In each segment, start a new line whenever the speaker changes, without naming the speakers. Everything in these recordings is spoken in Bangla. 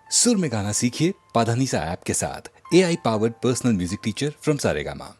सुर में गाना सीखिए पाधानीसा ऐप के साथ। AI powered personal music teacher from Saregama.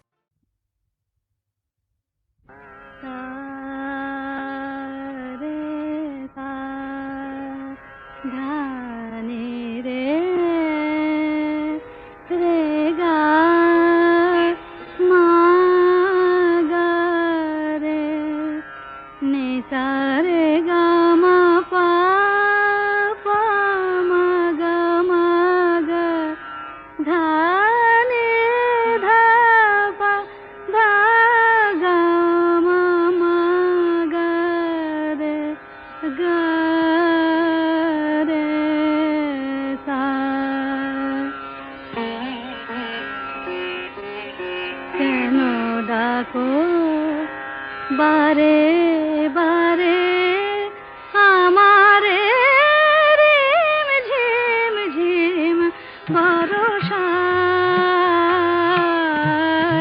বারে বারে আমারে রিম ঝিম ঝিম ভরসা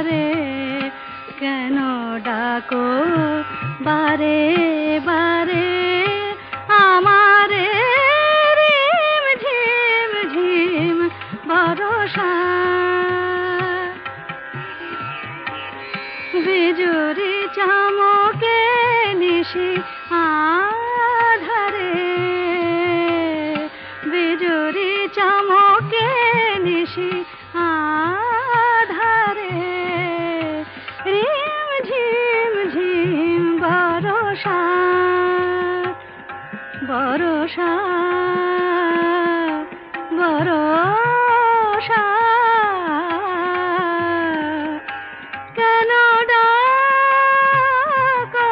রে কেন ডাকো বারে বারে আমারে রিম ঝিম ঝিম ভরসা বিজুরি চমকে নিশি আধারে বিজুরি চমকে নিশি আধারে রিম ঝিম ঝিম বরষা বরষা বরষা কেন ডাকো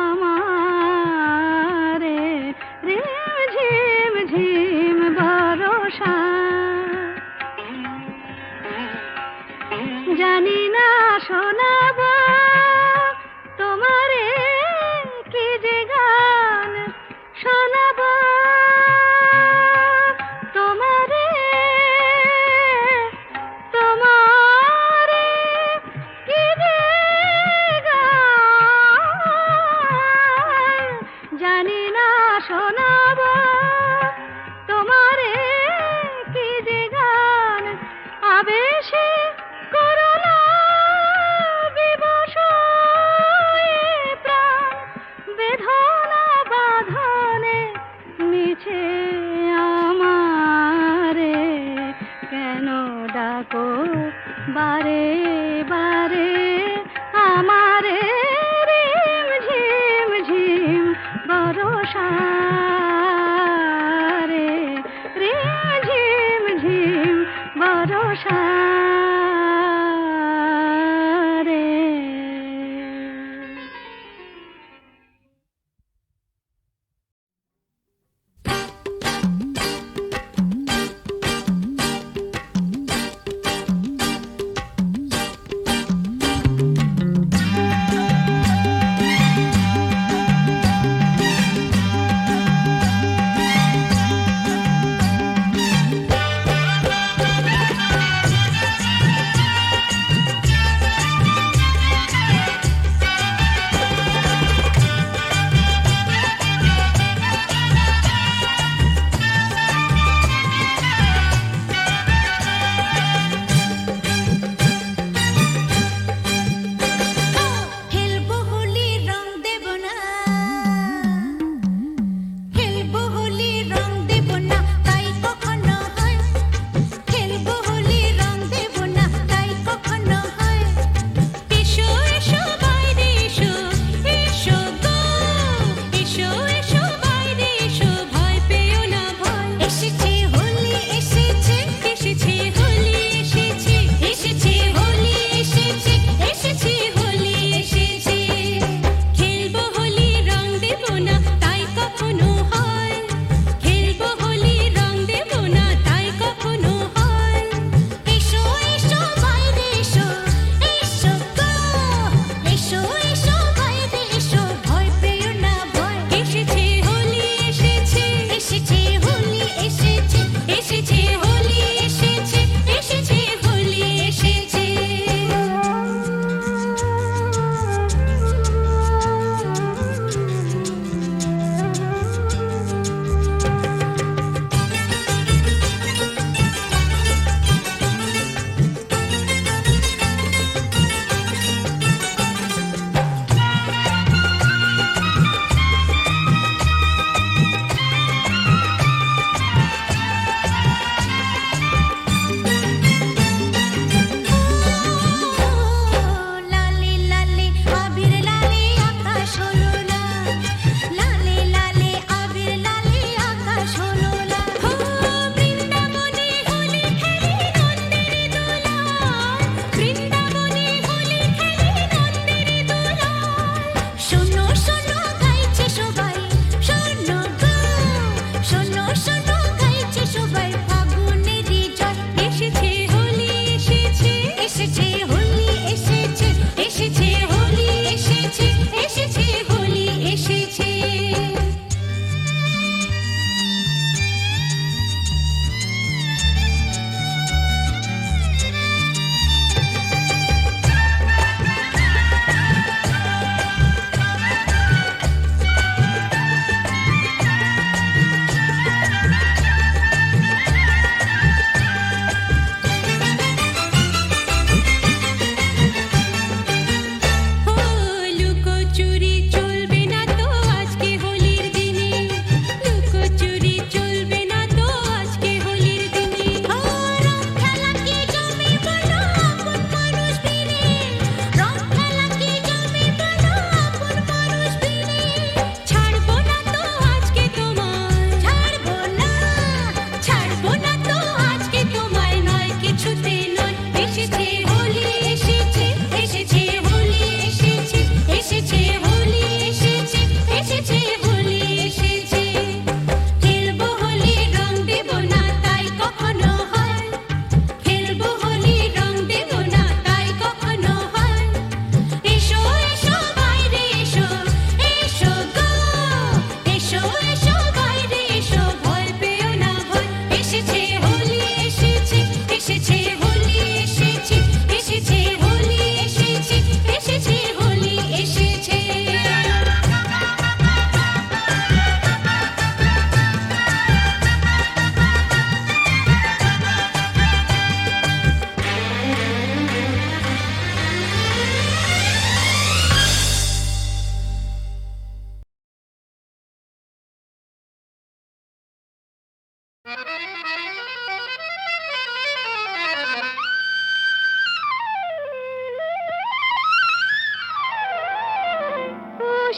আমারে রিম ঝিম ঝিম বরষা জানি না শোনাব তোমারে কি যে গান শোনাব তোমারে তোমারে কি যে গান জানি না শোনাব তোমারে কি যে গান আবেশে করোনা বিবশ প্রাণ বেদনা বাঁধনে মিছে আমারে কেন ডাকো বারে বারে আমারে রিম ঝিম ঝিম বরষা রে রিম ঝিম ঝিম বরষা রে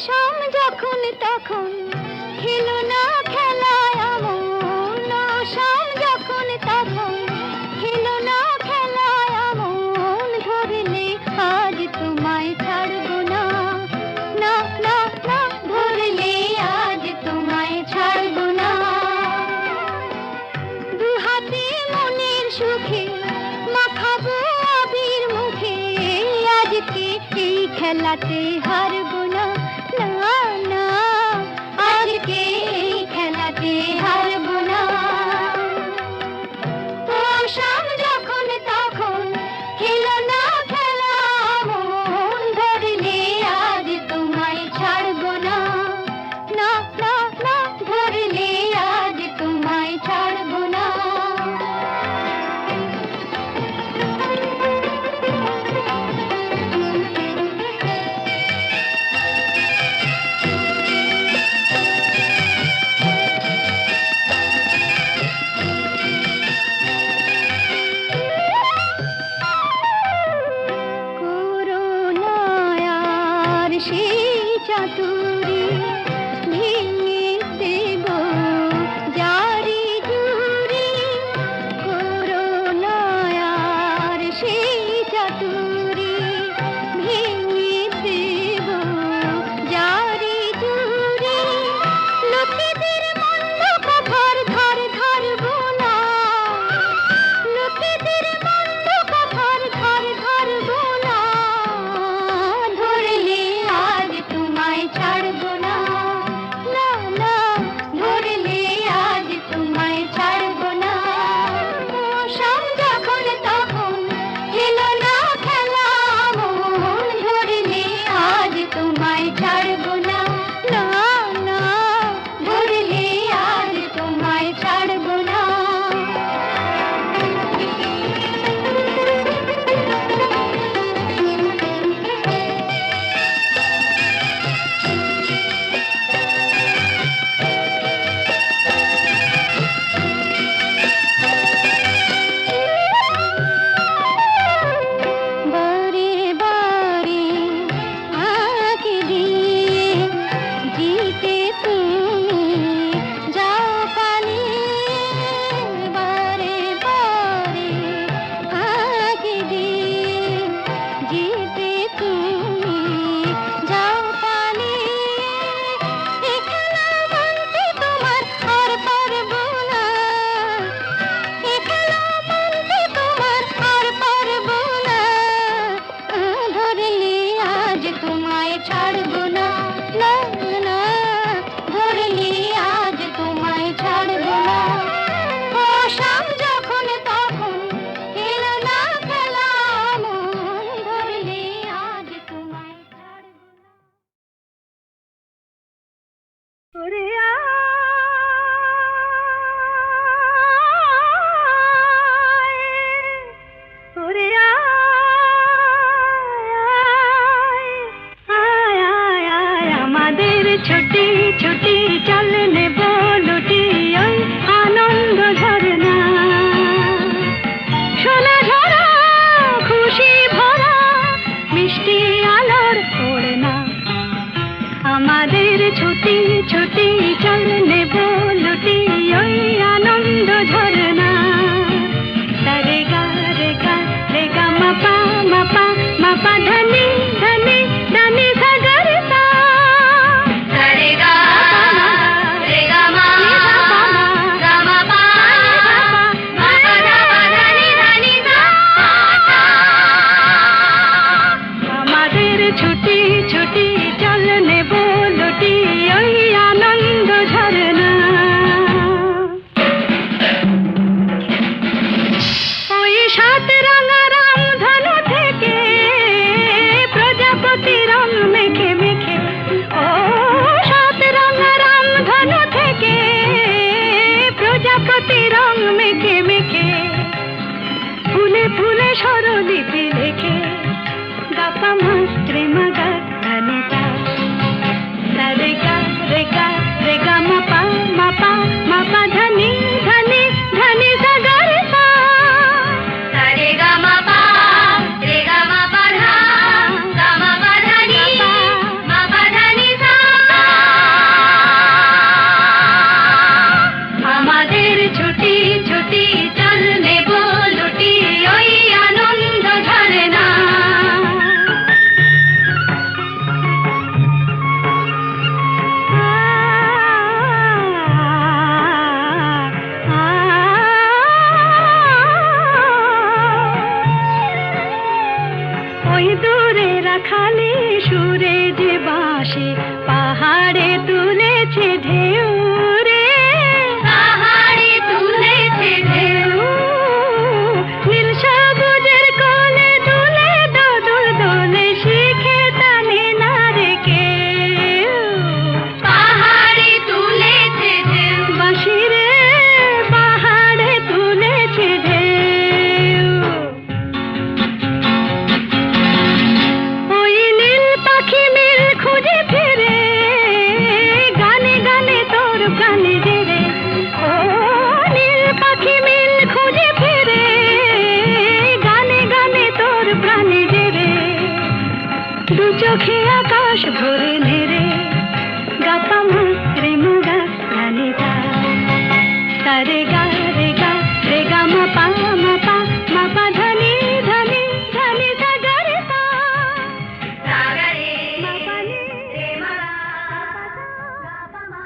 শাম যখন তখন খেলো না খেলায় আমন, শাম যখন তখন খেলো না খেলায় আমন, ধরলে আজ তোমায় ছাড়বো না, না না না, ধরলে আজ তোমায় ছাড়বো না। দুহাতে মনের সুখে মাখাবো আবির মুখে, আজকে এই খেলাতে হারবো না, না না, আজকে এই খেলাতে হারবো না। ও শাম যখন তখন খেলো না খেলা মন, ধরলে আজ তোমায় ছাড়বো না, না না না, ধরলে আজ তোমায় ছাড়বো না। করুণায়ার সেই চাতুরী ভেঙে দেব জারি জুরি, করুণায়ার সেই চাতুরী ভেঙে দেব জারি জুরি, লোকেদের মন্দ কথার ধার ধারবো না, লোকেদের মন্দ কথার ধার ধারবো না, ধরলে আজ তোমায় ছাড়বো না, না না, ধরলে আজ তোমায় ছাড়বো না। ও শাম যখন তখন খেলো না খেলা মন, ধরলে আজ তোমায় ছাড়বো না, না না, ধরলে আজ তোমায় ছাড়বো না। বারে বারে ফাঁকি দিয়ে জিতে তুমি যাও পালিয়ে, বারে বারে ফাঁকি দিয়ে জিতে তুমি যাও পালিয়ে, এ খেলা মানতে তোমার আর পারবো না, এ খেলা মানতে তোমার আর পারবো না, ধরলে আজ তোমায় ছাড়বো না, না না, ধরলে আজ তোমায় ছাড়বো না। ও শাম যখন তখন খেলো না খেলা মন, ধরলে আজ তোমায় ছাড়বো না। ওরে আয়, ওরে আয়, আয় আয়, আমাদের ছুটি ছুটি চল নেব লুটি ওই আনন্দ ঝরনা, সোনা ঝরা খুশি ভরা মিষ্টি আলোর ওড়না, আমাদের ছুটি ছুটি চল নেব লুটি ওই আনন্দ ঝরনা, রে গা রে গা রে গা মাপা মাপা মাপা ধনি ধনি ধনি সাগরতা, রে গা রে গা মা গা মা পা মা পা ধনি ধনি সা, আমাদের ছুটি ছুটি চল নেব লুটি ওই আনন্দ ঝরনা। ওই সাত রাঙা রামধনু থেকে প্রজাপতি রং মেখে মেখে, ও সাত রাঙা রামধনু থেকে প্রজাপতি রং মেখে মেখে, ফুলে ফুলে স্বরলিপি লেখে, গাপা মাস্ত্রে মাগা ধনিতা, রে গা রে গা রে গা মাপা মাপা মাপা ধনি ধনি চোখে আকাশ ভরে নেরে গাপা মা রে মুগা ধানি ধা সারে গা রে গা রে গা মা পা ধানি ধানি ধানি সা গা রে পা সা গা রে মা পা নি রে মা গা পা মা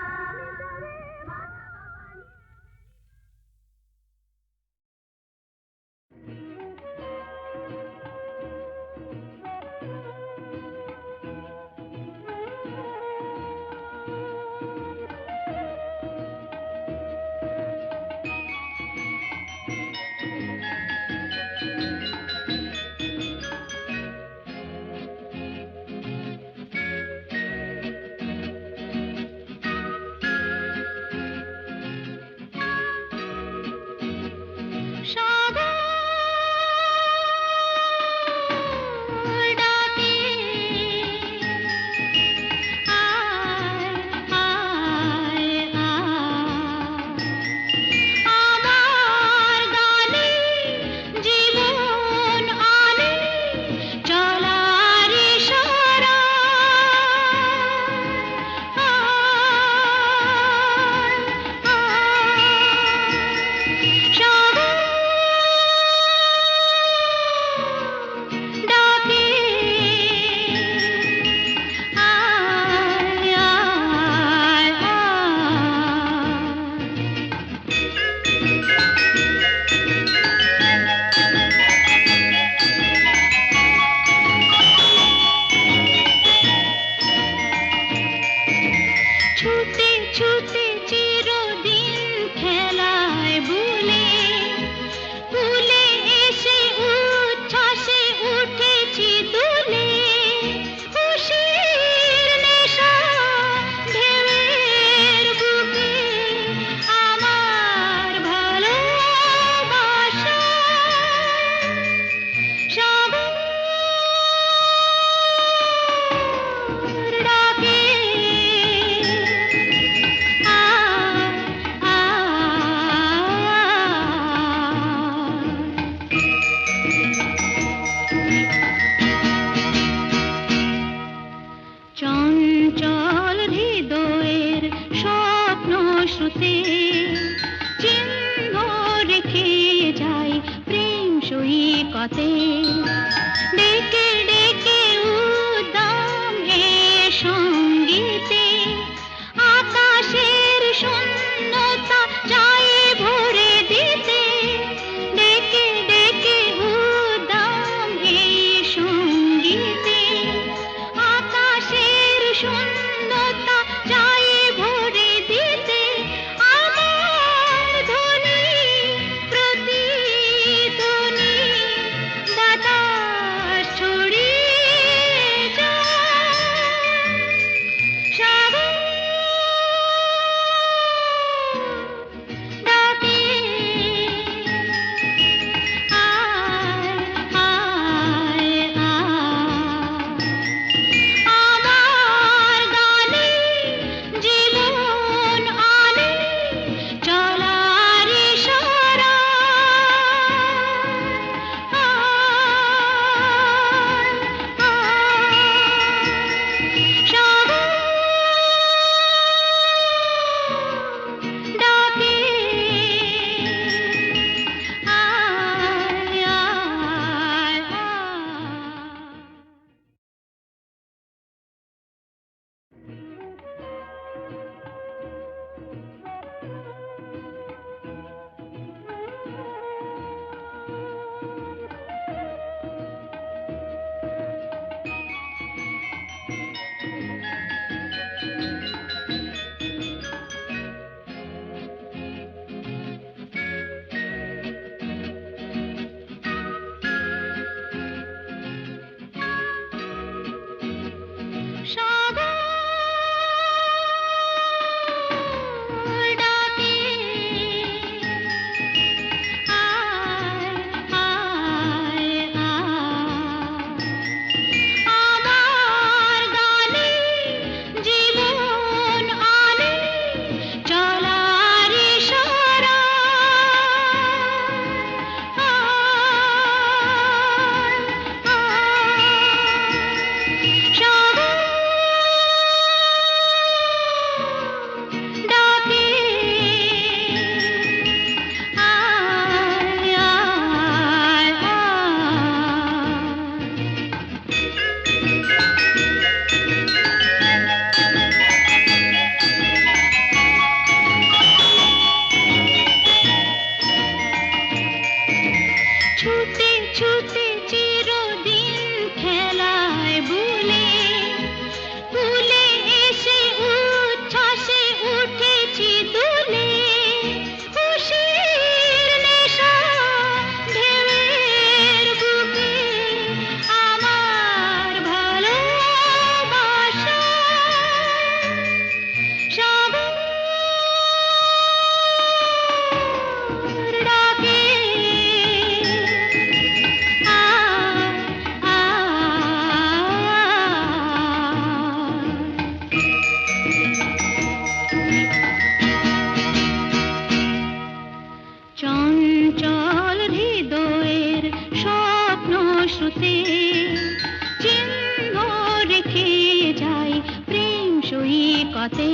ছুটে চিরদিন খেলায় ভুলে ভুলে এসে উচ্ছ্বাসে উঠেছি দুলে খুশির নেশা ঢেউয়ের বুকে আমার ভালোবাসা সাগর ডাকে চঞ্চল হৃদয়ের স্বপ্ন শ্রুতে চিহ্ন রেখে যাই প্রেম সৈকতে